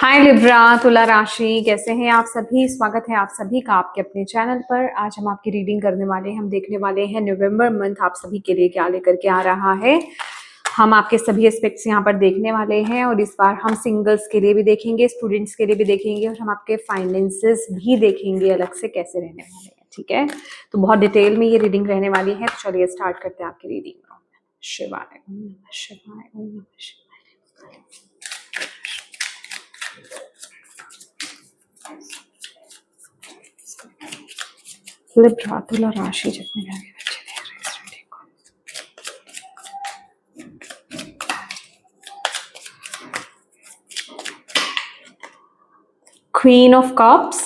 हाय Libra, तुला राशि, कैसे हैं आप सभी। स्वागत है आप सभी का आपके अपने चैनल पर। आज हम आपकी रीडिंग करने वाले हैं। हम देखने वाले हैं नवंबर मंथ आप सभी के लिए क्या लेकर के आ रहा है। हम आपके सभी एस्पेक्ट्स यहाँ पर देखने वाले हैं और इस बार हम सिंगल्स के लिए भी देखेंगे, स्टूडेंट्स के लिए भी देखेंगे और हम आपके फाइनेंसेस भी देखेंगे अलग से कैसे रहने वाले हैं। ठीक है, तो बहुत डिटेल में ये रीडिंग रहने वाली है। तो चलिए स्टार्ट करते हैं आपकी रीडिंग। शिवाय ओम नमः शिवाय, ओम नमः शिवाय। लिब्रा, तुला राशि जितने भी आगे बच्चे देख रहे हैं इस रीडिंग को। Queen of cups,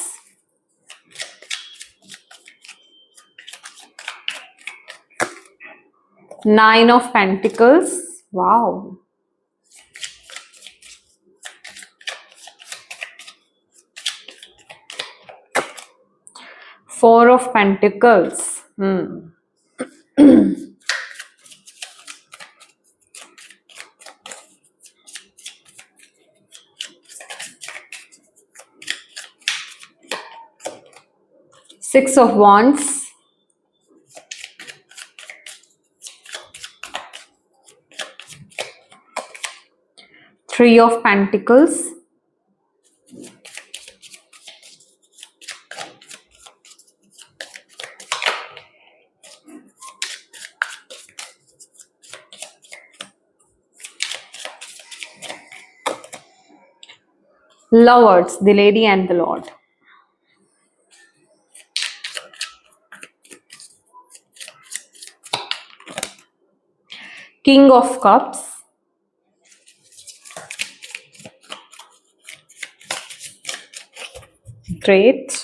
nine of pentacles, wow, four of pentacles, 6 of wands, three of pentacles, lovers, the lady and the lord, king of cups, great,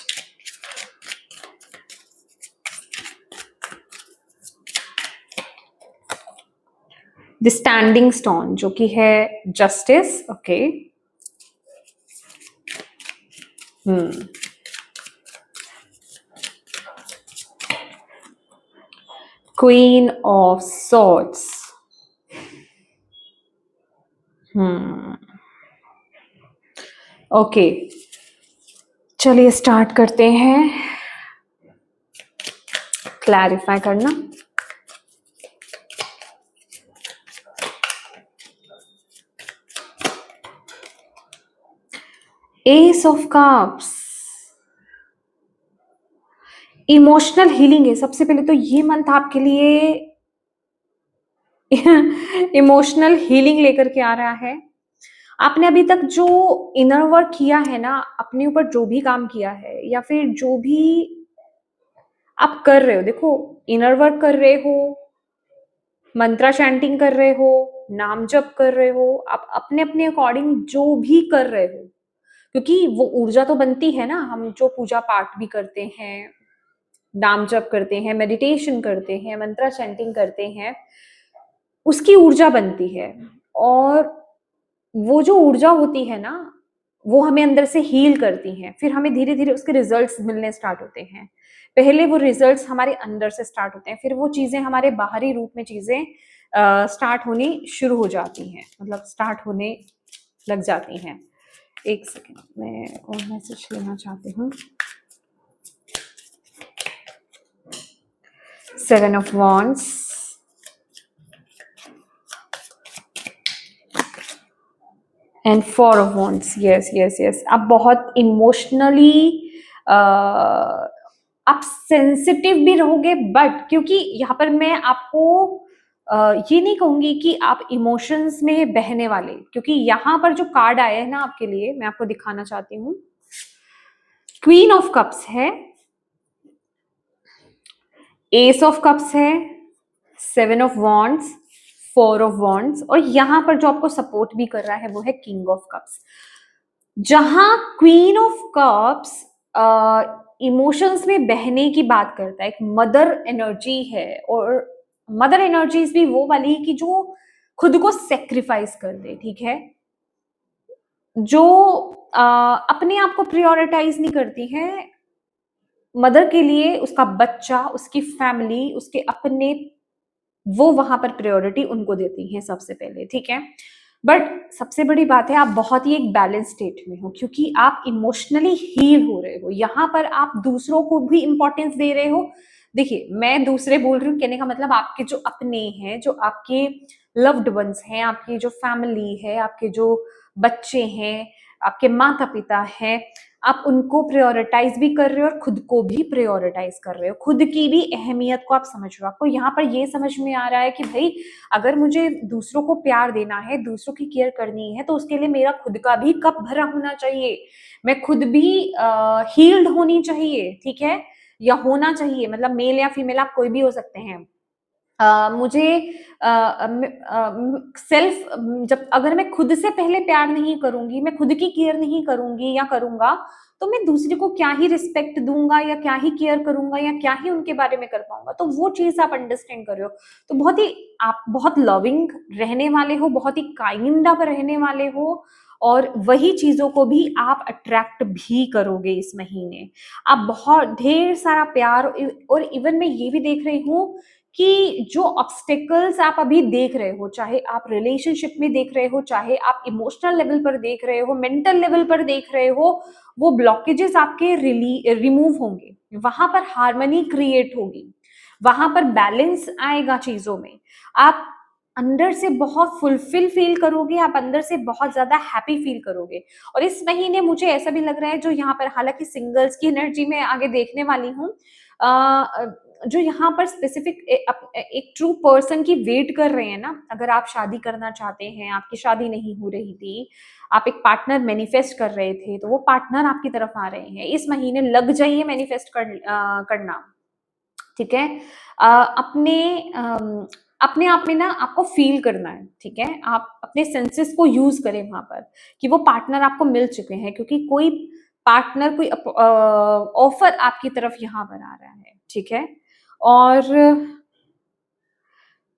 the standing stone जो कि है justice, okay, queen of swords, okay, चलिए start करते हैं clarify करना। S of cups, emotional healing है। सबसे पहले तो ये मंथ आपके लिए इमोशनल हीलिंग लेकर के आ रहा है। आपने अभी तक जो इनर वर्क किया है ना, अपने ऊपर जो भी काम किया है या फिर जो भी आप कर रहे हो, देखो इनर वर्क कर रहे हो, मंत्रा चैंटिंग कर रहे हो, नाम जप कर रहे हो, आप अपने अपने अकॉर्डिंग जो भी कर रहे हो, क्योंकि वो ऊर्जा तो बनती है ना। हम जो पूजा पाठ भी करते हैं, नाम जप करते हैं, मेडिटेशन करते हैं, मंत्रा चैंटिंग करते हैं, उसकी ऊर्जा बनती है और वो जो ऊर्जा होती है ना, वो हमें अंदर से हील करती हैं। फिर हमें धीरे धीरे उसके रिजल्ट्स मिलने स्टार्ट होते हैं। पहले वो रिजल्ट्स हमारे अंदर से स्टार्ट होते हैं, फिर वो चीजें हमारे बाहरी रूप में चीजें स्टार्ट होनी शुरू हो जाती हैं, मतलब स्टार्ट होने लग जाती हैं। एक सेकेंड, मैं और मैसेज लेना चाहती हूँ। 7 of wands, and 4 of wands, yes yes yes. आप बहुत इमोशनली आप सेंसिटिव भी रहोगे, बट क्योंकि यहाँ पर मैं आपको ये नहीं कहूंगी कि आप इमोशंस में बहने वाले, क्योंकि यहाँ पर जो कार्ड आया है ना आपके लिए, मैं आपको दिखाना चाहती हूँ। क्वीन ऑफ कप्स है, एस ऑफ कप्स है, 7 of wands, 4 of wands, और यहां पर जो आपको सपोर्ट भी कर रहा है वो है किंग ऑफ कप्स। जहां क्वीन ऑफ कप्स इमोशंस में बहने की बात करता है, एक मदर एनर्जी है, और मदर एनर्जीज भी वो वाली कि जो खुद को सेक्रीफाइस कर दे, ठीक है, जो अपने आप को प्रायोरिटाइज नहीं करती है, मदर के लिए उसका बच्चा, उसकी फैमिली, उसके अपने, वो वहां पर प्रायोरिटी उनको देती है सबसे पहले, ठीक है। बट सबसे बड़ी बात है आप बहुत ही एक बैलेंस स्टेट में हो, क्योंकि आप इमोशनली हील हो रहे हो। यहाँ पर आप दूसरों को भी इंपॉर्टेंस दे रहे हो। देखिए, मैं दूसरे बोल रही हूँ, कहने का मतलब आपके जो अपने हैं, जो आपके लव्ड वंस हैं, आपकी जो फैमिली है, आपके जो बच्चे हैं, आपके माता पिता हैं, आप उनको प्रायोरिटाइज भी कर रहे हो और खुद को भी प्रायोरिटाइज कर रहे हो। खुद की भी अहमियत को आप समझ रहे हो। आपको यहाँ पर ये समझ में आ रहा है कि भाई, अगर मुझे दूसरों को प्यार देना है, दूसरों की केयर करनी है, तो उसके लिए मेरा खुद का भी कप भरा होना चाहिए। मैं खुद भी हील्ड होनी चाहिए, ठीक है, या होना चाहिए। मतलब मेल या फीमेल आप कोई भी हो सकते हैं। मुझे सेल्फ, जब अगर मैं खुद से पहले प्यार नहीं करूंगी, मैं खुद की केयर नहीं करूंगी या करूंगा, तो मैं दूसरे को क्या ही रिस्पेक्ट दूंगा, या क्या ही केयर करूंगा, या क्या ही उनके बारे में कर पाऊंगा। तो वो चीज आप अंडरस्टैंड कर रहे हो। तो बहुत ही आप बहुत लविंग रहने वाले हो, बहुत ही काइंड आप रहने वाले हो, और वही चीजों को भी आप अट्रैक्ट भी करोगे इस महीने। आप बहुत ढेर सारा प्यार, और इवन मैं ये भी देख रही हूँ कि जो ऑब्स्टेकल्स आप अभी देख रहे हो, चाहे आप रिलेशनशिप में देख रहे हो, चाहे आप इमोशनल लेवल पर देख रहे हो, मेंटल लेवल पर देख रहे हो, वो ब्लॉकेजेस आपके रिमूव होंगे। वहां पर हार्मनी क्रिएट होगी, वहां पर बैलेंस आएगा चीजों में। आप अंदर से बहुत फुलफिल फील करोगे, आप अंदर से बहुत ज्यादा हैप्पी फील करोगे। और इस महीने मुझे ऐसा भी लग रहा है, जो यहाँ पर, हालांकि सिंगल्स की एनर्जी में आगे देखने वाली हूँ, जो यहाँ पर स्पेसिफिक एक ट्रू पर्सन की वेट कर रहे हैं ना, अगर आप शादी करना चाहते हैं, आपकी शादी नहीं हो रही थी, आप एक पार्टनर मैनिफेस्ट कर रहे थे, तो वो पार्टनर आपकी तरफ आ रहे हैं। इस महीने लग जाइए मैनिफेस्ट करना, ठीक है। अपने अपने आप में ना आपको फील करना है, ठीक है। आप अपने सेंसेस को यूज करें वहां पर, कि वो पार्टनर आपको मिल चुके हैं, क्योंकि कोई पार्टनर, कोई ऑफर आपकी तरफ यहाँ पर आ रहा है, ठीक है। और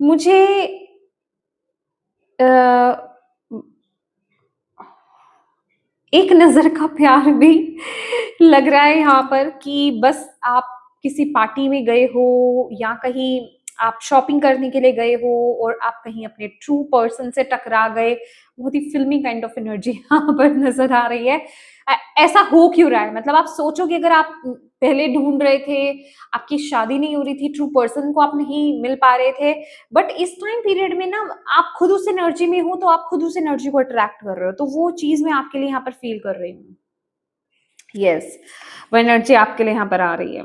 मुझे अ, एक नजर का प्यार भी लग रहा है यहाँ पर, कि बस आप किसी पार्टी में गए हो, या कहीं आप शॉपिंग करने के लिए गए हो, और आप कहीं अपने ट्रू पर्सन से टकरा गए। बहुत ही फिल्मी काइंड ऑफ एनर्जी यहाँ पर नजर आ रही है। ऐसा हो क्यों रहा है? मतलब आप सोचोगे, अगर आप पहले ढूंढ रहे थे, आपकी शादी नहीं हो रही थी, ट्रू पर्सन को आप नहीं मिल पा रहे थे, बट इस टाइम पीरियड में ना आप खुद उस एनर्जी में हो, तो आप खुद उस एनर्जी को अट्रैक्ट कर रहे हो। तो वो चीज मैं आपके लिए यहाँ पर फील कर रही हूँ। यस, वो एनर्जी आपके लिए यहाँ पर आ रही है,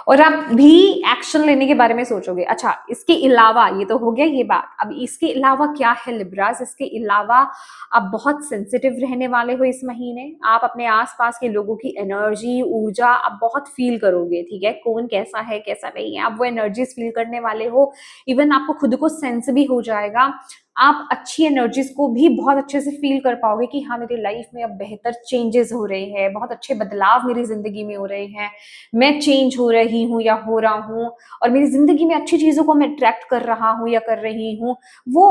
और आप भी एक्शन लेने के बारे में सोचोगे। अच्छा, इसके अलावा, ये तो हो गया ये बात, अब इसके अलावा क्या है लिब्रास? इसके अलावा आप बहुत सेंसिटिव रहने वाले हो इस महीने। आप अपने आसपास के लोगों की एनर्जी, ऊर्जा आप बहुत फील करोगे, ठीक है। कौन कैसा है, कैसा नहीं है, आप वो एनर्जीज फील करने वाले हो। इवन आपको खुद को सेंस भी हो जाएगा। आप अच्छी एनर्जीज को भी बहुत अच्छे से फील कर पाओगे, कि हाँ, मेरी लाइफ में अब बेहतर चेंजेस हो रहे हैं, बहुत अच्छे बदलाव मेरी जिंदगी में हो रहे हैं, मैं चेंज हो रही हूँ या हो रहा हूँ, और मेरी जिंदगी में अच्छी चीजों को मैं अट्रैक्ट कर रहा हूँ या कर रही हूँ। वो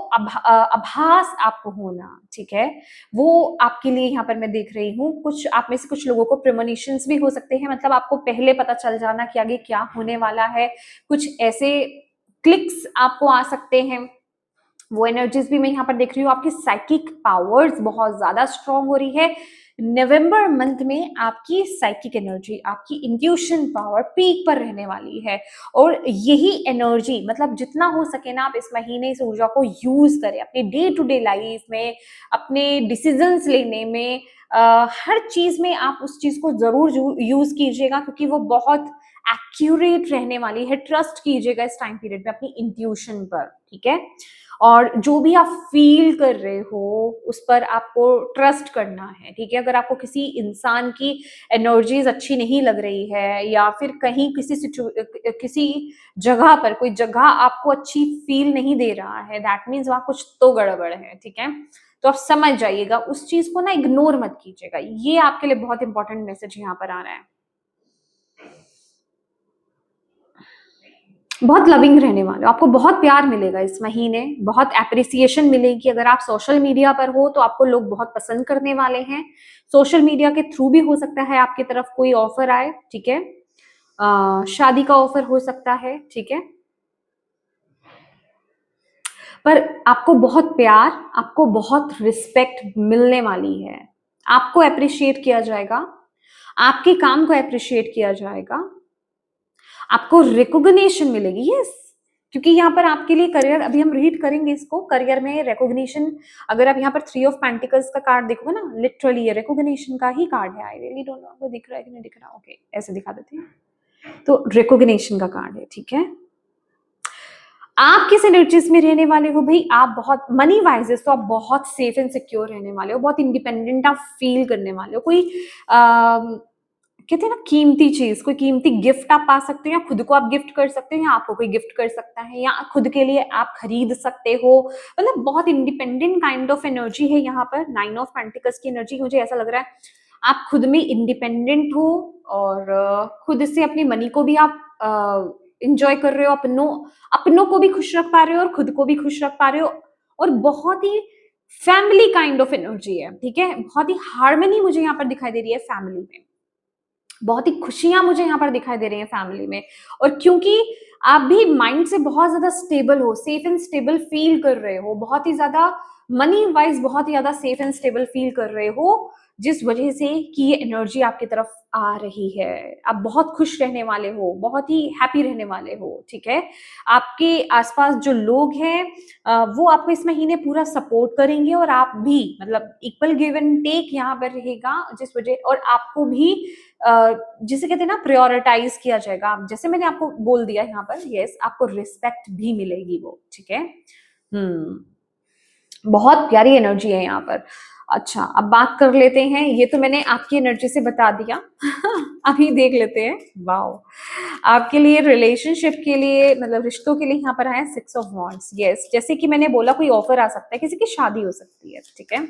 आभास आपको होना, ठीक है, वो आपके लिए यहाँ पर मैं देख रही हूँ। कुछ आप में से कुछ लोगों को प्रेमोनिशंस भी हो सकते हैं, मतलब आपको पहले पता चल जाना कि आगे क्या होने वाला है। कुछ ऐसे क्लिक्स आपको आ सकते हैं, वो एनर्जीज भी मैं यहाँ पर देख रही हूँ। आपकी साइकिक पावर्स बहुत ज्यादा स्ट्रांग हो रही है। नवंबर मंथ में आपकी साइकिक एनर्जी, आपकी इंट्यूशन पावर पीक पर रहने वाली है, और यही एनर्जी, मतलब जितना हो सके ना, आप इस महीने इस ऊर्जा को यूज करें अपने डे टू डे लाइफ में, अपने डिसीजंस लेने में, हर चीज में आप उस चीज को जरूर यूज कीजिएगा, क्योंकि वो बहुत एक्यूरेट रहने वाली है। ट्रस्ट कीजिएगा इस टाइम पीरियड में अपनी इंट्यूशन पर, ठीक है। और जो भी आप फील कर रहे हो, उस पर आपको ट्रस्ट करना है, ठीक है। अगर आपको किसी इंसान की एनर्जीज अच्छी नहीं लग रही है, या फिर कहीं किसी जगह पर कोई जगह आपको अच्छी फील नहीं दे रहा है, दैट मीन्स वहां कुछ तो गड़बड़ है, ठीक है। तो आप समझ जाइएगा, उस चीज को ना इग्नोर मत कीजिएगा। ये आपके लिए बहुत इंपॉर्टेंट मैसेज यहाँ पर आ रहा है। बहुत लविंग रहने वाले हो, आपको बहुत प्यार मिलेगा इस महीने, बहुत एप्रिसिएशन मिलेगी। अगर आप सोशल मीडिया पर हो, तो आपको लोग बहुत पसंद करने वाले हैं। सोशल मीडिया के थ्रू भी हो सकता है आपकी तरफ कोई ऑफर आए, ठीक है। शादी का ऑफर हो सकता है, ठीक है। पर आपको बहुत प्यार, आपको बहुत रिस्पेक्ट मिलने वाली है। आपको एप्रिशिएट किया जाएगा, आपके काम को एप्रिशिएट किया जाएगा, आपको रिकॉग्निशन मिलेगी। यस, क्योंकि यहाँ पर आपके लिए करियर, अभी हम रीड करेंगे इसको, करियर में रिकॉग्निशन। अगर आप यहाँ पर 3 ऑफ पेंटिकल्स का कार्ड देखोगे ना, लिटरली ये रिकॉग्निशन का ही कार्ड है। आई रियली डोंट नो आपको दिख रहा है कि नहीं दिख रहा। ओके, ऐसे दिखा देती हूँ। तो रिकॉग्निशन का कार्ड है, ठीक है। आप किस एनर्जीज में रहने वाले हो भाई? आप बहुत मनी वाइज तो आप बहुत सेफ एंड सिक्योर रहने वाले हो, बहुत इंडिपेंडेंट आप फील करने वाले हो। कोई कहते हैं ना कीमती चीज, कोई कीमती गिफ्ट आप पा सकते हो, या खुद को आप गिफ्ट कर सकते हो, या आपको कोई गिफ्ट कर सकता है, या खुद के लिए आप खरीद सकते हो। मतलब बहुत इंडिपेंडेंट काइंड ऑफ एनर्जी है यहाँ पर। 9 ऑफ पेंटिकल्स की एनर्जी, मुझे ऐसा लग रहा है आप खुद में इंडिपेंडेंट हो, और खुद से अपनी मनी को भी आप इंजॉय कर रहे हो, अपनों को भी खुश रख पा रहे हो और खुद को भी खुश रख पा रहे हो। और बहुत ही फैमिली काइंड ऑफ एनर्जी है, ठीक है। बहुत ही हार्मनी मुझे यहाँ पर दिखाई दे रही है फैमिली में, बहुत ही खुशियां मुझे यहाँ पर दिखाई दे रही हैं फैमिली में। और क्योंकि आप भी माइंड से बहुत ज्यादा स्टेबल हो, सेफ एंड स्टेबल फील कर रहे हो, बहुत ही ज्यादा मनी वाइज बहुत ही ज्यादा सेफ एंड स्टेबल फील कर रहे हो, जिस वजह से कि ये एनर्जी आपकी तरफ आ रही है। आप बहुत खुश रहने वाले हो, बहुत ही हैप्पी रहने वाले हो, ठीक है। आपके आसपास जो लोग हैं वो आपको इस महीने पूरा सपोर्ट करेंगे, और आप भी, मतलब इक्वल गिव एंड टेक यहाँ पर रहेगा, जिस वजह, और आपको भी जिसे कहते हैं ना प्रायोरिटाइज किया जाएगा। जैसे मैंने आपको बोल दिया यहाँ पर, यस, आपको रिस्पेक्ट भी मिलेगी वो, ठीक है। बहुत प्यारी एनर्जी है यहाँ पर। अच्छा, अब बात कर लेते हैं, ये तो मैंने आपकी एनर्जी से बता दिया। अभी देख लेते हैं, वाओ, आपके लिए रिलेशनशिप के लिए, मतलब रिश्तों के लिए यहाँ पर आया 6 ऑफ वॉन्ड्स। यस, जैसे कि मैंने बोला, कोई ऑफर आ सकता है, किसी की शादी हो सकती है, ठीक है।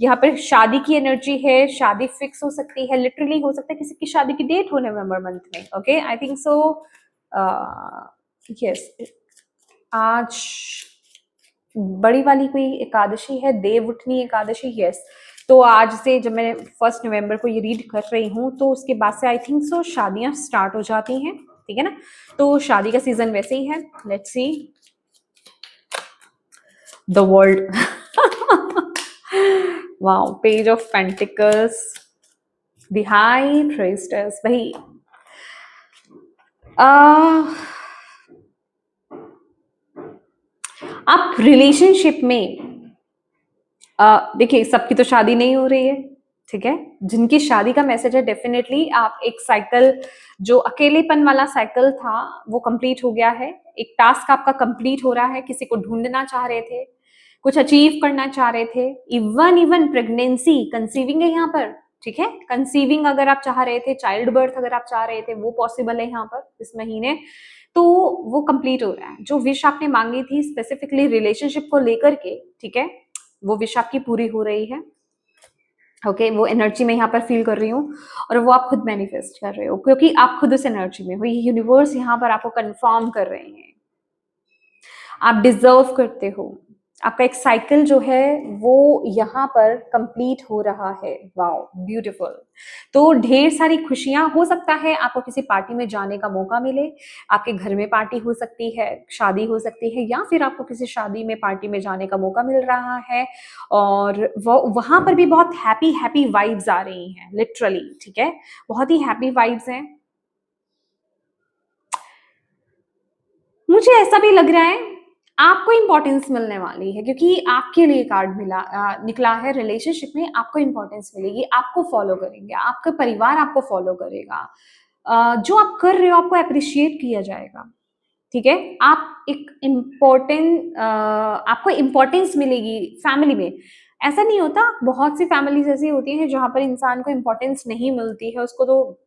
यहाँ पर शादी की एनर्जी है, शादी फिक्स हो सकती है, लिटरली हो सकता है किसी की शादी की डेट हो नवंबर मंथ में। Okay, I think so. Yes, आज बड़ी वाली कोई एकादशी है, देव उठनी एकादशी। यस, तो आज से जब मैं 1 नवंबर को ये रीड कर रही हूँ, तो उसके बाद से आई थिंक सो शादियां स्टार्ट हो जाती हैं, ठीक है ना। तो शादी का सीजन वैसे ही है। Let's see the world. Wow, page of pentacles, the high priestess. वही आप रिलेशनशिप में, देखिए, सबकी तो शादी नहीं हो रही है, ठीक है। जिनकी शादी का मैसेज है, डेफिनेटली आप एक साइकिल, जो अकेलेपन वाला साइकिल था, वो कंप्लीट हो गया है। एक टास्क आपका कंप्लीट हो रहा है, किसी को ढूंढना चाह रहे थे, कुछ अचीव करना चाह रहे थे। इवन प्रेगनेंसी, कंसीविंग है यहाँ पर, ठीक है। कंसीविंग अगर आप चाह रहे थे, चाइल्ड बर्थ अगर आप चाह रहे थे, वो पॉसिबल है यहाँ पर इस महीने। तो वो कंप्लीट हो रहा है। जो विश आपने मांगी थी स्पेसिफिकली रिलेशनशिप को लेकर के, ठीक है, वो विश आपकी पूरी हो रही है। ओके, वो एनर्जी में यहाँ पर फील कर रही हूँ, और वो आप खुद मैनिफेस्ट कर रहे हो, क्योंकि आप खुद उस एनर्जी में हो। ये यूनिवर्स यहाँ पर आपको कंफर्म कर रहे हैं, आप डिजर्व करते हो। आपका एक साइकिल जो है वो यहाँ पर कंप्लीट हो रहा है। Wow, beautiful. तो ढेर सारी खुशियां, हो सकता है आपको किसी पार्टी में जाने का मौका मिले, आपके घर में पार्टी हो सकती है, शादी हो सकती है, या फिर आपको किसी शादी में पार्टी में जाने का मौका मिल रहा है, और वो वहां पर भी बहुत हैप्पी हैप्पी वाइब्स आ रही हैं, लिटरली, ठीक है। बहुत ही हैप्पी वाइब्स हैं। मुझे ऐसा भी लग रहा है आपको इंपॉर्टेंस मिलने वाली है, क्योंकि आपके लिए कार्ड निकला है। रिलेशनशिप में आपको इंपॉर्टेंस मिलेगी, आपको फॉलो करेंगे, आपका परिवार आपको फॉलो करेगा। जो आप कर रहे हो आपको अप्रिशिएट किया जाएगा, ठीक है। आप एक इम्पोर्टेंट, आपको इम्पोर्टेंस मिलेगी फैमिली में। ऐसा नहीं होता, बहुत सी फैमिलीज ऐसी होती हैं जहां पर इंसान को इम्पोर्टेंस नहीं मिलती है। उसको तो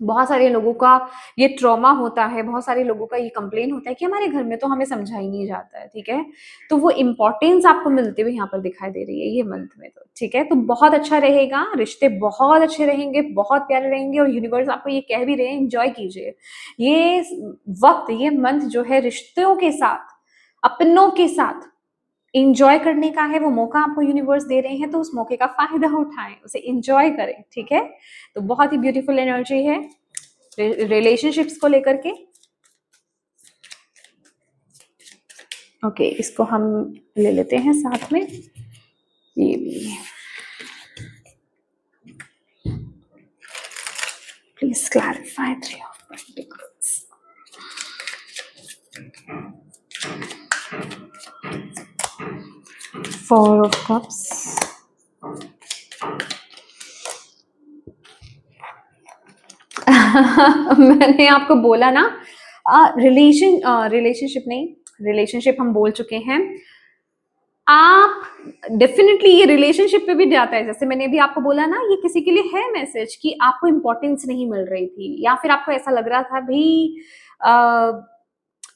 बहुत सारे लोगों का ये ट्रॉमा होता है, बहुत सारे लोगों का ये कंप्लेन होता है कि हमारे घर में तो हमें समझा ही नहीं जाता है, ठीक है। तो वो इम्पोर्टेंस आपको मिलते हुए यहाँ पर दिखाई दे रही है ये मंथ में, तो ठीक है। तो बहुत अच्छा रहेगा, रिश्ते बहुत अच्छे रहेंगे, बहुत प्यारे रहेंगे, और यूनिवर्स आपको ये कह भी रहे हैं, एंजॉय कीजिए ये वक्त, ये मंथ जो है रिश्तों के साथ, अपनों के साथ इंजॉय करने का है। वो मौका आपको यूनिवर्स दे रहे हैं, तो उस मौके का फायदा उठाएं, उसे इंजॉय करें, ठीक है। तो बहुत ही ब्यूटीफुल एनर्जी है रिलेशनशिप्स को लेकर के। ओके, इसको हम ले लेते हैं साथ में, ये भी। Please clarify 3 of pentacles. Four of cups. मैंने आपको बोला ना, रिलेशनशिप नहीं, रिलेशनशिप हम बोल चुके हैं। आप डेफिनेटली ये रिलेशनशिप पे भी जाता है, जैसे मैंने भी आपको बोला ना, ये किसी के लिए है मैसेज कि आपको इंपॉर्टेंस नहीं मिल रही थी, या फिर आपको ऐसा लग रहा था भाई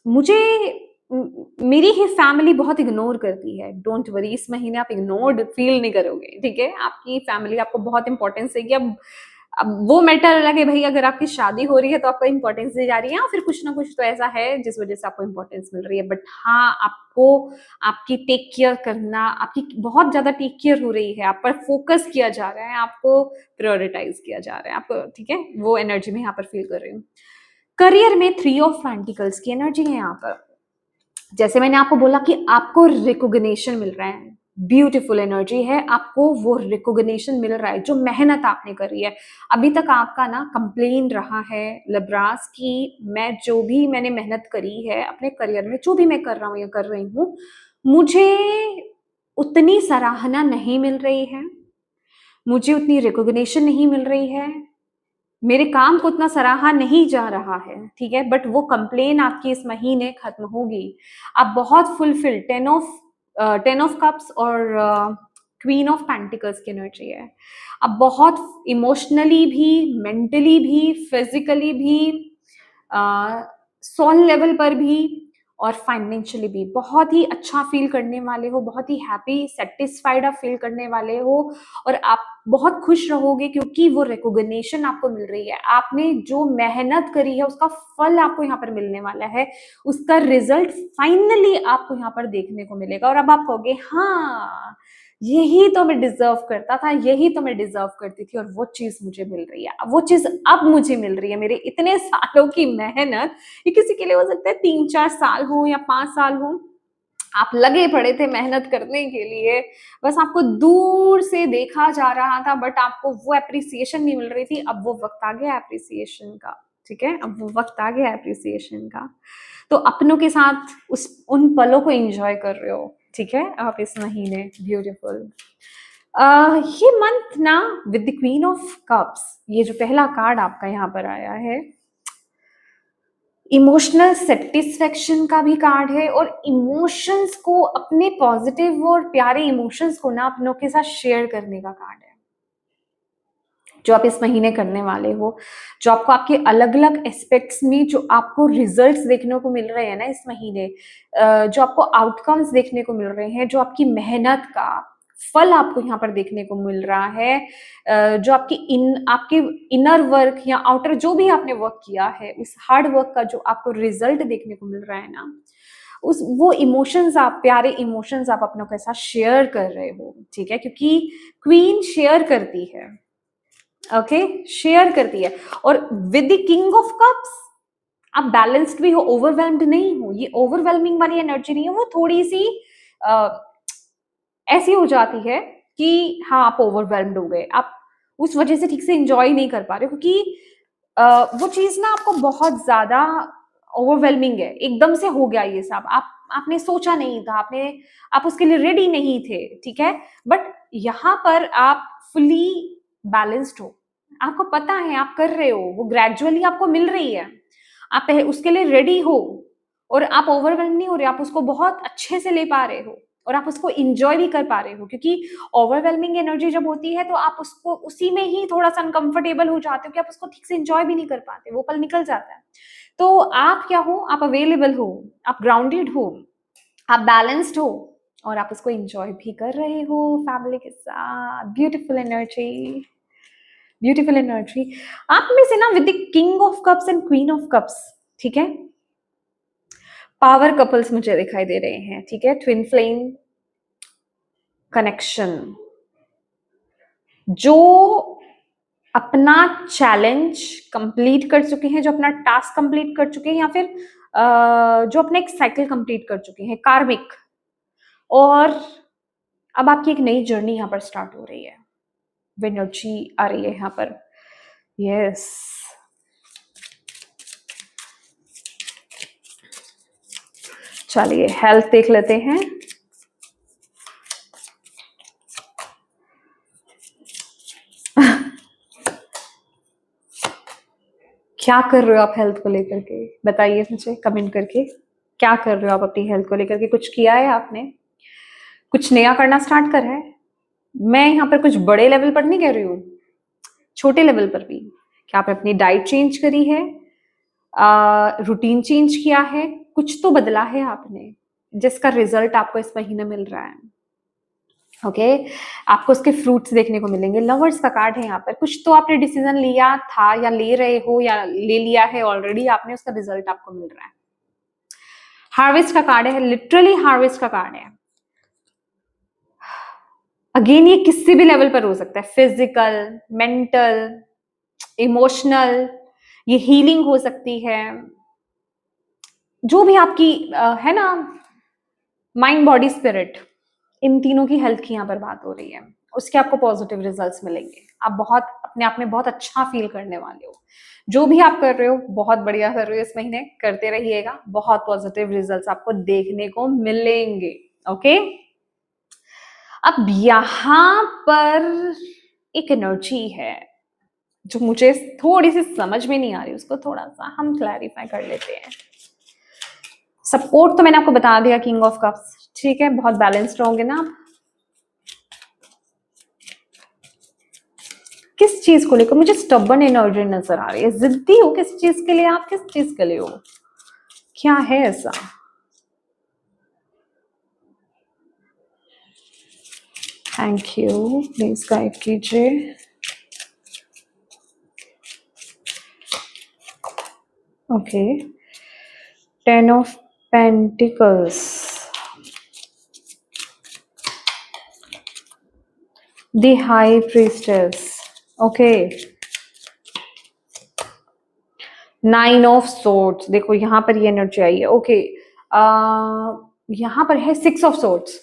मुझे मेरी ही फैमिली बहुत इग्नोर करती है। डोंट वरी, इस महीने आप इग्नोर्ड फील नहीं करोगे, ठीक है। आपकी फैमिली आपको बहुत इंपॉर्टेंस देगी। अब वो मैटर अलग है भाई, अगर आपकी शादी हो रही है तो आपको इंपॉर्टेंस दी जा रही है, या फिर कुछ ना कुछ तो ऐसा है जिस वजह से आपको इंपॉर्टेंस मिल रही है। बट हाँ, आपको आपकी टेक केयर करना, आपकी बहुत ज्यादा टेक केयर हो रही है, आप पर फोकस किया जा रहा है, आपको प्रायोरिटाइज किया जा रहा है आपको, ठीक है। वो एनर्जी में यहाँ पर फील कर रही हूँ। करियर में 3 ऑफ पेंटिकल्स की एनर्जी है यहाँ पर। जैसे मैंने आपको बोला कि आपको रिकॉग्निशन मिल रहा है, ब्यूटीफुल एनर्जी है, आपको वो रिकॉग्निशन मिल रहा है जो मेहनत आपने करी है। अभी तक आपका ना कंप्लेन रहा है लिब्रास की, मैं जो भी मैंने मेहनत करी है अपने करियर में, जो भी मैं कर रहा हूँ या कर रही हूँ, मुझे उतनी सराहना नहीं मिल रही है, मुझे उतनी रिकॉग्निशन नहीं मिल रही है, मेरे काम को उतना सराहा नहीं जा रहा है, ठीक है। बट वो कंप्लेन आपकी इस महीने खत्म होगी। आप बहुत फुलफिल, 10 ऑफ कप्स और क्वीन ऑफ पेंटिकल्स की एनर्जी है। आप बहुत इमोशनली भी, मेंटली भी, फिजिकली भी, सोल लेवल पर भी और फाइनेंशियली भी बहुत ही अच्छा फील करने वाले हो, बहुत ही हैप्पी सेटिस्फाइड आप फील करने वाले हो, और आप बहुत खुश रहोगे क्योंकि वो रिकॉग्निशन आपको मिल रही है। आपने जो मेहनत करी है उसका फल आपको यहाँ पर मिलने वाला है, उसका रिजल्ट फाइनली आपको यहाँ पर देखने को मिलेगा। और अब आप कहोगे हाँ, यही तो मैं डिजर्व करता था, यही तो मैं डिजर्व करती थी, और वो चीज मुझे मिल रही है, वो चीज अब मुझे मिल रही है। मेरे इतने सालों की मेहनत, ये किसी के लिए हो सकता है 3-4 साल हो या 5 साल हो, आप लगे पड़े थे मेहनत करने के लिए, बस आपको दूर से देखा जा रहा था, बट आपको वो एप्रिसिएशन नहीं मिल रही थी। अब वो वक्त आ गया एप्रिसिएशन का, ठीक है, अब वो वक्त आ गया एप्रिसिएशन का। तो अपनों के साथ उन पलों को एंजॉय कर रहे हो, ठीक है, आप इस महीने। ब्यूटीफुल। ये मंथ ना with the queen of cups, ये जो पहला कार्ड आपका यहाँ पर आया है, इमोशनल सेटिस्फेक्शन का भी कार्ड है, और इमोशंस को, अपने पॉजिटिव और प्यारे इमोशंस को ना अपनों के साथ शेयर करने का कार्ड है, जो आप इस महीने करने वाले हो, जो आपको आपके अलग अलग एस्पेक्ट्स में जो आपको रिजल्ट्स देखने को मिल रहे हैं ना इस महीने, जो आपको आउटकम्स देखने को मिल रहे हैं, जो आपकी मेहनत का फल आपको यहाँ पर देखने को मिल रहा है, जो आपके इनर वर्क या आउटर जो भी आपने वर्क किया है, उस हार्ड वर्क का जो आपको रिजल्ट देखने को मिल रहा है ना, वो इमोशंस, आप प्यारे इमोशंस आप अपनों के साथ शेयर कर रहे हो, ठीक है, क्योंकि क्वीन शेयर करती है, ओके, शेयर करती है। और with the king of cups आप बैलेंस्ड भी हो, ओवरवेल्म्ड नहीं हो। ये ओवरवेलमिंग वाली एनर्जी नहीं है, वो थोड़ी सी ऐसी हो जाती है कि हाँ, आप ओवरवेल्म्ड हो गए, आप उस वजह से ठीक से इंजॉय नहीं कर पा रहे हो, क्योंकि वो चीज ना आपको बहुत ज्यादा ओवरवेलमिंग है, एकदम से हो गया ये सब, आपने सोचा नहीं था, आप उसके लिए रेडी नहीं थे, ठीक है। बट यहाँ पर आप फुली बैलेंस्ड हो, आपको पता है आप कर रहे हो, वो ग्रेजुअली आपको मिल रही है, आप उसके लिए रेडी हो, और आप ओवरवेल्म नहीं हो रहे, आप उसको बहुत अच्छे से ले पा रहे हो, और आप उसको इंजॉय भी कर पा रहे हो। क्योंकि ओवरवेलमिंग एनर्जी जब होती है तो आप उसको उसी में ही थोड़ा सा अनकंफर्टेबल हो जाते हो, कि आप उसको ठीक से इंजॉय भी नहीं कर पाते, वो पल निकल जाता है। तो आप क्या हो, आप अवेलेबल हो, आप ग्राउंडेड हो, आप बैलेंस्ड हो, और आप उसको इंजॉय भी कर रहे हो फैमिली के साथ। Beautiful energy, beautiful energy. आप में से ना with the king of cups and queen of cups, ठीक है, पावर कपल्स मुझे दिखाई दे रहे हैं, ठीक है, ट्विन फ्लेम कनेक्शन, जो अपना चैलेंज कंप्लीट कर चुके हैं, जो अपना टास्क कंप्लीट कर चुके हैं, या फिर जो अपना एक साइकिल कंप्लीट कर चुके हैं, कार्मिक, और अब आपकी एक नई जर्नी यहाँ पर स्टार्ट हो रही है। एनर्जी आ रही है यहाँ पर। यस, चलिए हेल्थ देख लेते हैं। क्या कर रहे हो आप हेल्थ को लेकर के, बताइए मुझे कमेंट करके। क्या कर रहे हो आप अपनी हेल्थ को लेकर के? कुछ किया है आपने? कुछ नया करना स्टार्ट करा है? मैं यहाँ पर कुछ बड़े लेवल पर नहीं कह रही हूँ, छोटे लेवल पर भी। क्या आपने अपनी डाइट चेंज करी है? रूटीन चेंज किया है? कुछ तो बदला है आपने, जिसका रिजल्ट आपको इस महीने मिल रहा है। ओके, आपको उसके फ्रूट्स देखने को मिलेंगे। लवर्स का कार्ड है यहाँ पर। कुछ तो आपने डिसीजन लिया था, या ले रहे हो, या ले लिया है ऑलरेडी आपने, उसका रिजल्ट आपको मिल रहा है। हार्वेस्ट का कार्ड है, लिटरली हार्वेस्ट का कार्ड है। अगेन ये किसी भी लेवल पर हो सकता है, फिजिकल, मेंटल, इमोशनल, ये हीलिंग हो सकती है, जो भी आपकी है ना, माइंड बॉडी स्पिरिट, इन तीनों की हेल्थ की यहाँ पर बात हो रही है। उसके आपको पॉजिटिव रिजल्ट्स मिलेंगे। आप बहुत अपने आप में बहुत अच्छा फील करने वाले हो। जो भी आप कर रहे हो बहुत बढ़िया कर रहे हो, इस महीने करते रहिएगा। बहुत पॉजिटिव रिजल्ट्स आपको देखने को मिलेंगे। ओके, अब यहाँ पर एक एनर्जी है जो मुझे थोड़ी सी समझ में नहीं आ रही, उसको थोड़ा सा हम क्लैरिफाई कर लेते हैं। सपोर्ट तो मैंने आपको बता दिया, किंग ऑफ कप्स, ठीक है, बहुत बैलेंस्ड रहोगे ना आप। किस चीज को लेकर मुझे स्टबर्न एनर्जी नजर आ रही है? जिद्दी हो किस चीज के लिए? आप किस चीज के लिए हो? क्या है ऐसा? थैंक यू, प्लीज गाइड कीजिए। Okay, 10 of pentacles, the high priestess, okay, 9 of swords. देखो यहाँ पर ये एनर्जी आई है। ओके, यहाँ पर है 6 ऑफ सोर्ड्स।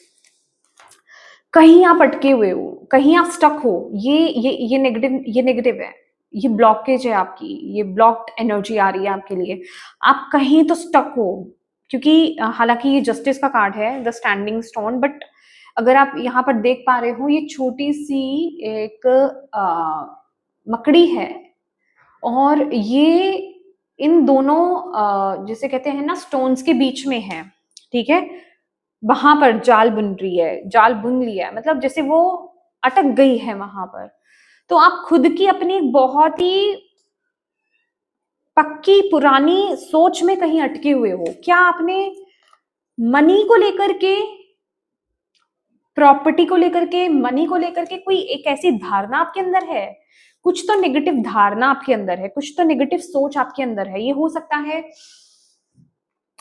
कहीं आप अटके हुए हो, कहीं आप स्टक हो। ये नेगेटिव है, ये ब्लॉकेज है आपकी, ये ब्लॉक्ड एनर्जी आ रही है आपके लिए। आप कहीं तो स्टक हो, क्योंकि हालांकि ये जस्टिस का कार्ड है, द स्टैंडिंग स्टोन, बट अगर आप यहाँ पर देख पा रहे हो, ये छोटी सी एक मकड़ी है, और ये इन दोनों जिसे कहते हैं ना स्टोन्स के बीच में है, ठीक है। वहां पर जाल बुन रही है, जाल बुन लिया है, मतलब जैसे वो अटक गई है वहां पर। तो आप खुद की अपनी एक बहुत ही पक्की पुरानी सोच में कहीं अटके हुए हो। क्या आपने मनी को लेकर के, प्रॉपर्टी को लेकर के, मनी को लेकर के कोई एक ऐसी धारणा आपके अंदर है? कुछ तो नेगेटिव धारणा आपके अंदर है, कुछ तो नेगेटिव सोच आपके अंदर है। ये हो सकता है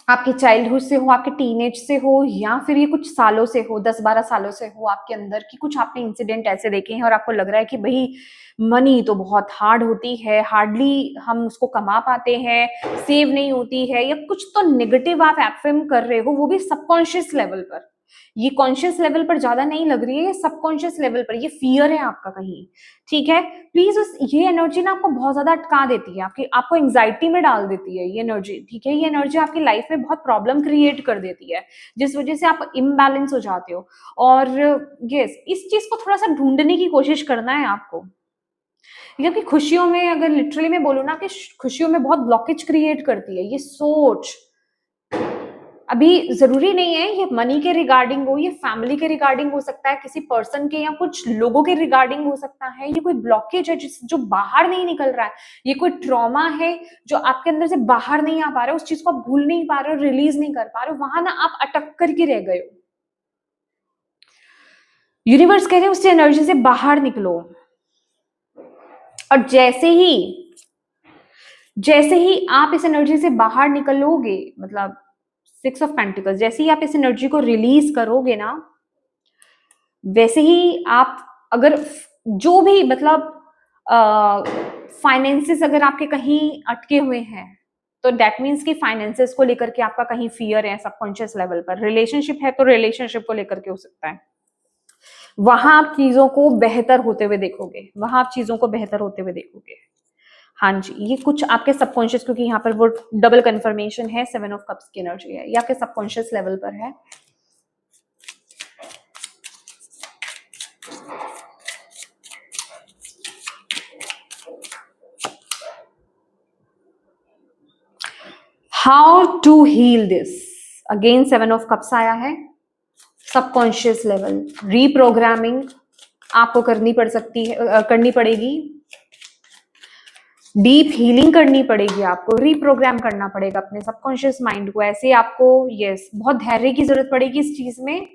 आपके चाइल्डहुड से हो, आपके टीनेज से हो, या फिर ये कुछ सालों से हो, 10-12 सालों से हो आपके अंदर, कि कुछ आपने इंसिडेंट ऐसे देखे हैं और आपको लग रहा है कि भाई मनी तो बहुत हार्ड होती है, हार्डली हम उसको कमा पाते हैं, सेव नहीं होती है, या कुछ तो नेगेटिव आप एफएम कर रहे हो, वो भी सबकॉन्शियस लेवल पर। ये कॉन्शियस लेवल पर ज्यादा नहीं लग रही है, ये सबकॉन्शियस लेवल पर, ये फियर है आपका कहीं, ठीक है। प्लीज उस ये एनर्जी ना आपको बहुत ज्यादा अटका देती है, आपको एंग्जाइटी में डाल देती है ये एनर्जी, ठीक है। ये एनर्जी आपकी लाइफ में बहुत प्रॉब्लम क्रिएट कर देती है, जिस वजह से आप इम्बैलेंस हो जाते हो। और यस, इस चीज को थोड़ा सा ढूंढने की कोशिश करना है आपको, क्योंकि खुशियों में, अगर लिटरली मैं बोलूँ ना, कि खुशियों में बहुत ब्लॉकेज क्रिएट करती है ये सोच। अभी जरूरी नहीं है ये मनी के रिगार्डिंग हो, ये फैमिली के रिगार्डिंग हो सकता है, किसी पर्सन के या कुछ लोगों के रिगार्डिंग हो सकता है। ये कोई ब्लॉकेज है जो बाहर नहीं निकल रहा है, ये कोई ट्रॉमा है जो आपके अंदर से बाहर नहीं आ पा रहा है, उस चीज को आप भूल नहीं पा रहे हो, रिलीज नहीं कर पा रहे हो, वहां ना आप अटक करके रह गए हो। यूनिवर्स कह रहे हैं उससे एनर्जी से बाहर निकलो, और जैसे ही आप इस एनर्जी से बाहर निकलोगे, मतलब 6 ऑफ पेंटिकल्स, जैसे ही आप इस एनर्जी को रिलीज करोगे ना, वैसे ही आप, अगर जो भी मतलब फाइनेंसेस अगर आपके कहीं अटके हुए हैं, तो तो दैट मीन्स कि फाइनेंसेस को लेकर के आपका कहीं फियर है सबकॉन्शियस लेवल पर। रिलेशनशिप है तो रिलेशनशिप को लेकर के हो सकता है, वहां आप चीजों को बेहतर होते हुए देखोगे, वहां आप चीजों को बेहतर होते हुए देखोगे। हाँ जी, ये कुछ आपके सबकॉन्शियस, क्योंकि यहाँ पर वो डबल कंफर्मेशन है, 7 ऑफ कप्स की एनर्जी है, ये आपके सबकॉन्शियस लेवल पर है। How to heal this, again 7 of cups आया है। सबकॉन्शियस लेवल रीप्रोग्रामिंग आपको करनी पड़ सकती है, करनी पड़ेगी, डीप हीलिंग करनी पड़ेगी, आपको रीप्रोग्राम करना पड़ेगा अपने सबकॉन्शियस माइंड को। ऐसे आपको यस बहुत धैर्य की जरूरत पड़ेगी इस चीज में,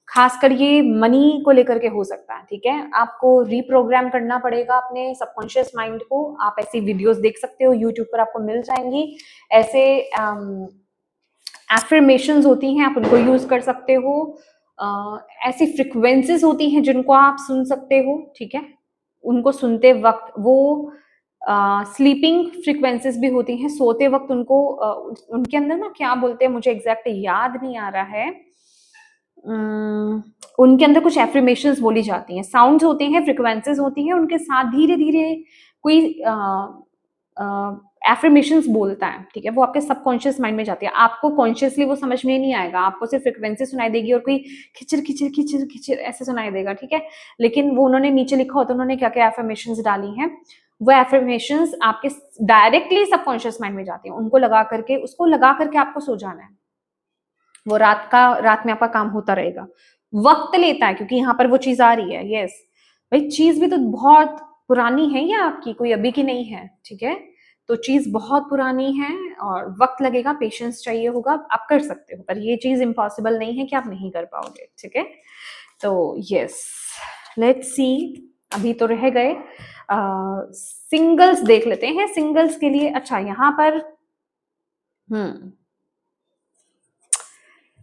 खासकर ये मनी को लेकर के हो सकता है, ठीक है। आपको रीप्रोग्राम करना पड़ेगा अपने सबकॉन्शियस माइंड को। आप ऐसी वीडियोस देख सकते हो, यूट्यूब पर आपको मिल जाएंगी, ऐसे एफर्मेशंस होती हैं, आप उनको यूज कर सकते हो। ऐसी फ्रिक्वेंसीज होती हैं जिनको आप सुन सकते हो, ठीक है। उनको सुनते वक्त वो स्लीपिंग फ्रिक्वेंसीज भी होती हैं, सोते वक्त उनको उनके अंदर ना क्या बोलते हैं, मुझे एग्जैक्ट याद नहीं आ रहा है, उनके अंदर कुछ एफर्मेशंस बोली जाती हैं, साउंड्स होते हैं, फ्रिक्वेंसीज होती हैं, उनके साथ धीरे धीरे कोई एफर्मेशंस बोलता है, ठीक है। वो आपके सबकॉन्शियस माइंड में जाती है, आपको कॉन्शियसली वो समझ में नहीं आएगा, आपको सिर्फ फ्रिक्वेंसी सुनाई देगी और कोई खिचर खिचर खिचर खिचर ऐसे सुनाई देगा, ठीक है। लेकिन वो उन्होंने नीचे लिखा होता है, उन्होंने क्या क्या एफर्मेशंस डाली हैं, वो एफर्मेशंस आपके डायरेक्टली सबकॉन्शियस माइंड में जाती हैं, उनको लगा करके, उसको लगा करके आपको सो जाना है। वो रात में आपका काम होता रहेगा, वक्त लेता है क्योंकि यहाँ पर वो चीज आ रही है। यस भाई, चीज भी तो बहुत पुरानी है या आपकी, कोई अभी की नहीं है, ठीक है। तो चीज बहुत पुरानी है और वक्त लगेगा, पेशेंस चाहिए होगा, आप कर सकते हो, पर ये चीज इम्पॉसिबल नहीं है कि आप नहीं कर पाओगे, ठीक है। तो यस, लेट्स सी, अभी तो रह गए सिंगल्स, देख लेते हैं सिंगल्स के लिए। अच्छा, यहाँ पर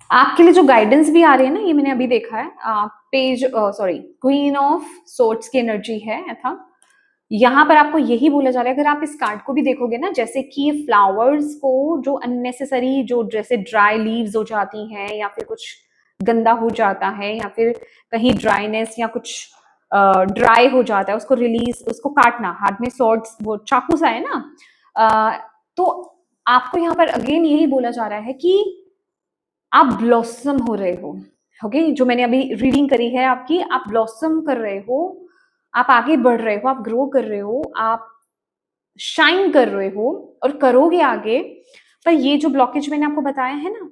आपके लिए जो गाइडेंस भी आ रही है ना, ये मैंने अभी देखा है, page sorry queen of swords की एनर्जी है था। यहाँ पर आपको यही बोला जा रहा है, अगर आप इस कार्ड को भी देखोगे ना, जैसे कि फ्लावर्स को जो अननेसेसरी, जो जैसे ड्राई लीव्स हो जाती हैं या फिर कुछ गंदा हो जाता है या फिर कहीं ड्राइनेस या कुछ ड्राई हो जाता है, उसको रिलीज, उसको काटना, हाथ में सॉर्ड्स, वो चाकू सा है ना, तो आपको यहाँ पर अगेन यही बोला जा रहा है कि आप ब्लॉसम हो रहे हो, ओके। जो मैंने अभी रीडिंग करी है आपकी, आप ब्लॉसम कर रहे हो, आप आगे बढ़ रहे हो, आप ग्रो कर रहे हो, आप शाइन कर रहे हो और करोगे आगे। पर ये जो ब्लॉकेज मैंने आपको बताया है ना,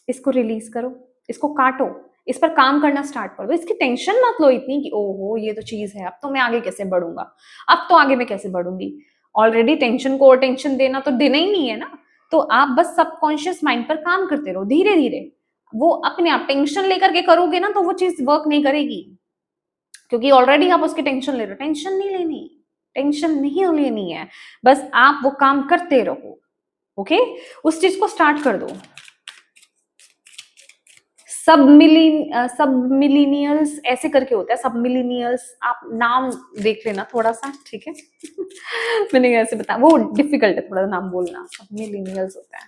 इसको रिलीज करो, इसको काटो, इस पर काम करना स्टार्ट कर दो। इसकी टेंशन मत लो इतनी कि ओहो ये तो चीज है, अब तो मैं आगे कैसे बढ़ूंगा, अब तो आगे मैं कैसे बढ़ूंगी। ऑलरेडी टेंशन को और टेंशन देना तो देना ही नहीं है ना, तो आप बस सबकॉन्शियस माइंड पर काम करते रहो धीरे धीरे। वो अपने आप टेंशन लेकर के करोगे ना तो वो चीज वर्क नहीं करेगी, क्योंकि ऑलरेडी आप उसकी टेंशन ले रहे हो। टेंशन नहीं लेनी, टेंशन नहीं लेनी है, बस आप वो काम करते रहो, ओके। उस चीज को स्टार्ट कर दो। सब मिलीनियल्स ऐसे करके होता है, सब मिलीनियल्स, आप नाम देख लेना थोड़ा सा, ठीक है। मैंने ऐसे बता, वो डिफिकल्ट है थोड़ा नाम बोलना, सब मिलीनियल्स होता है।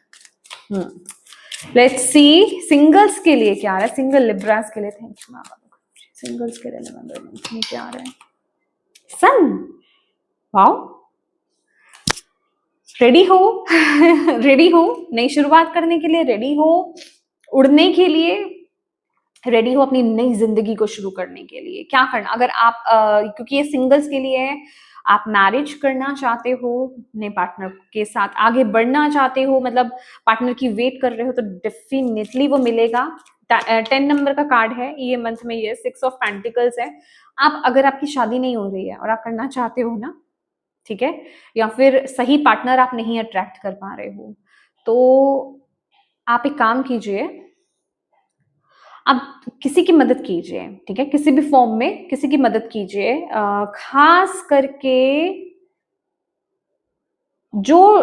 लेट्स सी सिंगल्स के लिए क्या आ रहा है, सिंगल लिब्रास के लिए। थैंक यू, सिंगल्स के लिए नवंबर में क्या आ रहा है, सन, वाओ, रेडी हो, रेडी हो नई शुरुआत करने के लिए, रेडी हो उड़ने के लिए, रेडी हो अपनी नई जिंदगी को शुरू करने के लिए। क्या करना, अगर आप क्योंकि ये सिंगल्स के लिए है, आप मैरिज करना चाहते हो, अपने पार्टनर के साथ आगे बढ़ना चाहते हो, मतलब पार्टनर की वेट कर रहे हो, तो डेफिनेटली वो मिलेगा। 10 नंबर का कार्ड है ये मंथ में, ये 6 ऑफ पेंटिकल्स है। आप, अगर आपकी शादी नहीं हो रही है और आप करना चाहते हो ना, ठीक है, या फिर सही पार्टनर आप नहीं अट्रैक्ट कर पा रहे हो, तो आप एक काम कीजिए, आप किसी की मदद कीजिए, ठीक है, किसी भी फॉर्म में किसी की मदद कीजिए। खास करके जो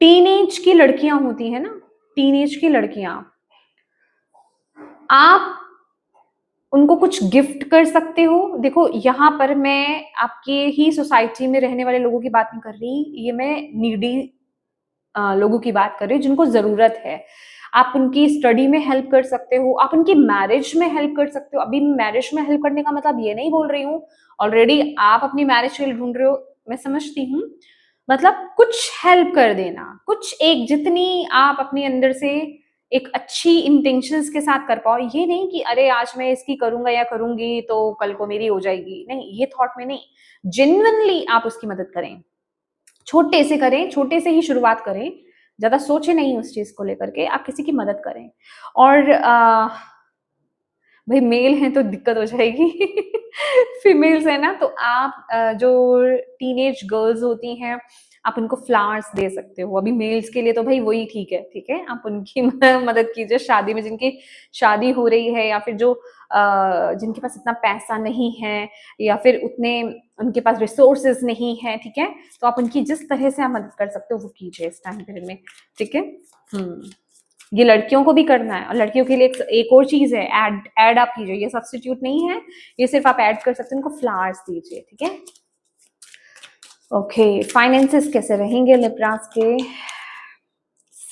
टीनेज की लड़कियां होती हैं ना, टीनेज की लड़कियां, आप उनको कुछ गिफ्ट कर सकते हो। देखो यहाँ पर मैं आपके ही सोसाइटी में रहने वाले लोगों की बात नहीं कर रही, ये मैं नीडी लोगों की बात कर रही हूँ जिनको जरूरत है। आप उनकी स्टडी में हेल्प कर सकते हो, आप उनकी मैरिज में हेल्प कर सकते हो। अभी मैरिज में हेल्प करने का मतलब ये नहीं बोल रही हूँ ऑलरेडी आप अपनी मैरिज के लिए ढूंढ रहे हो, मैं समझती हूँ। मतलब कुछ हेल्प कर देना, कुछ एक जितनी आप अपने अंदर से एक अच्छी इंटेंशंस के साथ कर पाओ। ये नहीं कि अरे आज मैं इसकी करूंगा या करूंगी तो कल को मेरी हो जाएगी, नहीं, ये थॉट में नहीं। जेन्युइनली आप उसकी मदद करें, छोटे से करें, छोटे से ही शुरुआत करें, ज्यादा सोचे नहीं उस चीज को लेकर के, आप किसी की मदद करें। और भाई मेल हैं तो दिक्कत हो जाएगी फीमेल्स है ना, तो आप जो टीनेज गर्ल्स होती हैं आप उनको फ्लावर्स दे सकते हो। अभी मेल्स के लिए तो भाई वही ठीक है, ठीक है, आप उनकी मदद कीजिए शादी में, जिनकी शादी हो रही है या फिर जो जिनके पास इतना पैसा नहीं है या फिर उतने उनके पास रिसोर्सेज नहीं है, ठीक है, तो आप उनकी जिस तरह से आप मदद कर सकते हो वो कीजिए इस टाइम पीरियड में, ठीक है। ये लड़कियों को भी करना है, और लड़कियों के लिए एक और चीज है, ऐड आप कीजिए, ये सब्स्टिट्यूट नहीं है, ये सिर्फ आप ऐड कर सकते हैं, उनको फ्लावर्स दीजिए, ठीक है। ओके, फाइनेंसेस कैसे रहेंगे लिब्रास के?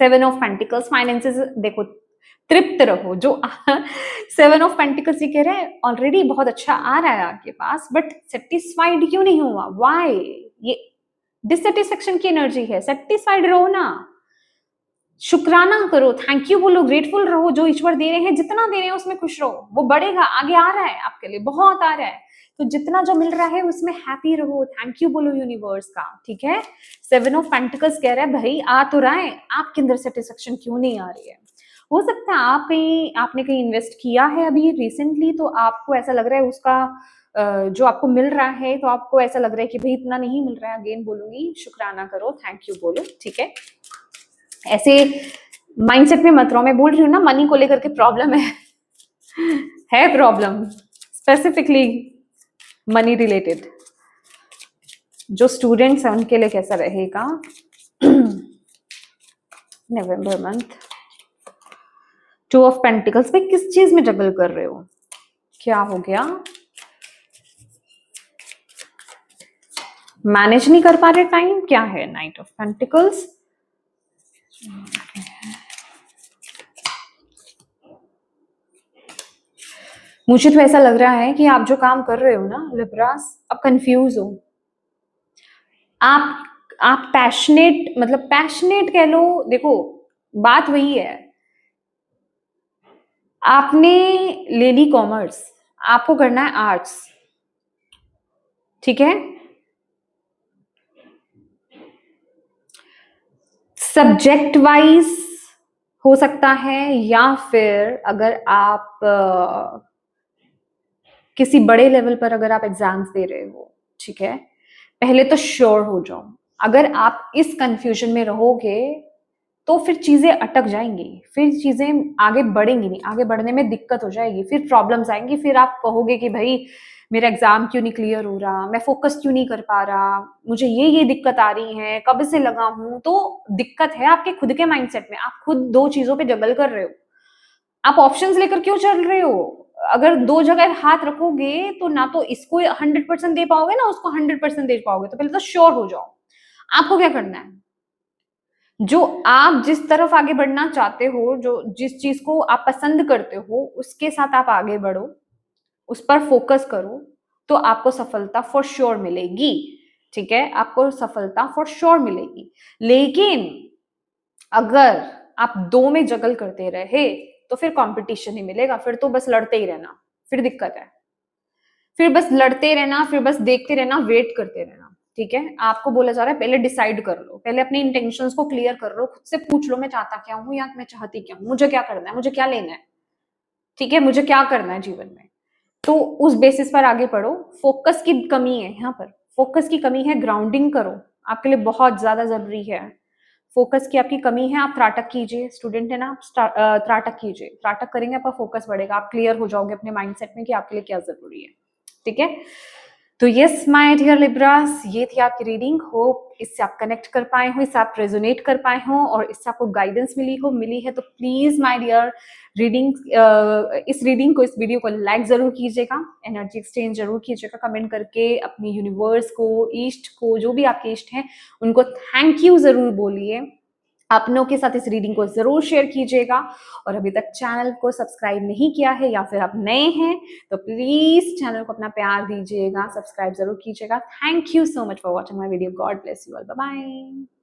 7 ऑफ पेंटिकल्स, फाइनेंसेस देखो तृप्त रहो। जो 7 ऑफ पेंटिकल्स ये कह रहे हैं ऑलरेडी बहुत अच्छा आ रहा है आपके पास, बट सेटिस्फाइड क्यों नहीं हुआ, वाई? ये डिससेटिस्फेक्शन की एनर्जी है, सेटिस्फाइड रहो ना, शुक्राना करो, थैंक यू बोलो, ग्रेटफुल रहो, जो ईश्वर दे रहे हैं जितना दे रहे हैं उसमें खुश रहो, वो बढ़ेगा, आगे आ रहा है आपके लिए, बहुत आ रहा है, तो जितना जो मिल रहा है उसमें हैप्पी रहो, थैंक यू बोलो यूनिवर्स का, ठीक है। 7 ऑफ पेंटिकल्स कह रहा है भाई आ तो रहा है, आपके अंदर सेटिस्फेक्शन क्यों नहीं आ रही है? हो सकता है आपने कहीं इन्वेस्ट किया है अभी रिसेंटली, तो आपको ऐसा लग रहा है उसका जो आपको मिल रहा है, तो आपको ऐसा लग रहा है कि भाई इतना नहीं मिल रहा है, अगेन बोलूंगी शुक्राना करो, थैंक यू बोलो, ठीक है। ऐसे माइंडसेट में मत रहो, मैं बोल रही हूँ ना मनी को लेकर के प्रॉब्लम है प्रॉब्लम, स्पेसिफिकली मनी रिलेटेड। जो स्टूडेंट्स हैं उनके लिए कैसा रहेगा नवंबर मंथ? 2 ऑफ पेंटिकल्स में किस चीज में जगल कर रहे हो, क्या हो गया? मैनेज नहीं कर पा रहे टाइम, क्या है? नाइट ऑफ पेंटिकल्स, मुझे तो ऐसा लग रहा है कि आप जो काम कर रहे हो ना लिब्रास, आप कंफ्यूज हो, आप पैशनेट, मतलब पैशनेट कह लो, देखो बात वही है, आपने ले ली कॉमर्स, आपको करना है आर्ट्स, ठीक है। सब्जेक्ट वाइज हो सकता है, या फिर अगर आप किसी बड़े लेवल पर अगर आप एग्जाम्स दे रहे हो, ठीक है, पहले तो श्योर हो जाओ। अगर आप इस कंफ्यूजन में रहोगे तो फिर चीजें अटक जाएंगी, फिर चीजें आगे बढ़ेंगी नहीं, आगे बढ़ने में दिक्कत हो जाएगी, फिर प्रॉब्लम्स आएंगी, फिर आप कहोगे कि भाई मेरा एग्जाम क्यों नहीं क्लियर हो रहा, मैं फोकस क्यों नहीं कर पा रहा, मुझे ये दिक्कत आ रही है, कब से लगा हूं। तो दिक्कत है आपके खुद के माइंडसेट में, आप खुद दो चीजों पे जगल कर रहे हो, आप ऑप्शंस लेकर क्यों चल रहे हो? अगर दो जगह हाथ रखोगे तो ना तो इसको 100% दे पाओगे ना उसको 100% दे पाओगे, तो पहले तो श्योर हो जाओ। आपको क्या करना है, जो आप जिस तरफ आगे बढ़ना चाहते हो, जो जिस चीज को आप पसंद करते हो उसके साथ आप आगे बढ़ो, उस पर फोकस करो, तो आपको सफलता फॉर श्योर मिलेगी, ठीक है, आपको सफलता फॉर श्योर मिलेगी। लेकिन अगर आप दो में जगल करते रहे तो फिर कंपटीशन ही मिलेगा, फिर तो बस लड़ते ही रहना, फिर दिक्कत है, फिर बस लड़ते रहना, फिर बस देखते रहना, वेट करते रहना, ठीक है। आपको बोला जा रहा है पहले डिसाइड कर लो, पहले अपनी इंटेंशंस को क्लियर कर लो, खुद से पूछ लो मैं चाहता क्या हूँ या मैं चाहती क्या हूँ, मुझे क्या करना है, मुझे क्या लेना है, ठीक है, मुझे क्या करना है जीवन में, तो उस बेसिस पर आगे बढ़ो। फोकस की कमी है यहाँ पर, फोकस की कमी है, ग्राउंडिंग करो, आपके लिए बहुत ज्यादा जरूरी है। फोकस की आपकी कमी है, आप त्राटक कीजिए, स्टूडेंट है ना, आप त्राटक कीजिए, त्राटक करेंगे आपका फोकस बढ़ेगा, आप क्लियर हो जाओगे अपने माइंडसेट में कि आपके लिए क्या जरूरी है, ठीक है। तो यस माय डियर लिब्रास, ये थी आपकी रीडिंग, होप इससे आप कनेक्ट कर पाए हो, इससे आप रेजोनेट कर पाए हो और इससे आपको गाइडेंस मिली है तो प्लीज माय डियर रीडिंग, इस रीडिंग को, इस वीडियो को लाइक जरूर कीजिएगा, एनर्जी एक्सचेंज जरूर कीजिएगा कमेंट करके, अपनी यूनिवर्स को, ईस्ट को, जो भी आपके इष्ट हैं उनको थैंक यू जरूर बोलिए, अपनों के साथ इस रीडिंग को ज़रूर शेयर कीजिएगा और अभी तक चैनल को सब्सक्राइब नहीं किया है या फिर आप नए हैं तो प्लीज़ चैनल को अपना प्यार दीजिएगा, सब्सक्राइब ज़रूर कीजिएगा। Thank you so much for watching my video. God bless you all. Bye bye.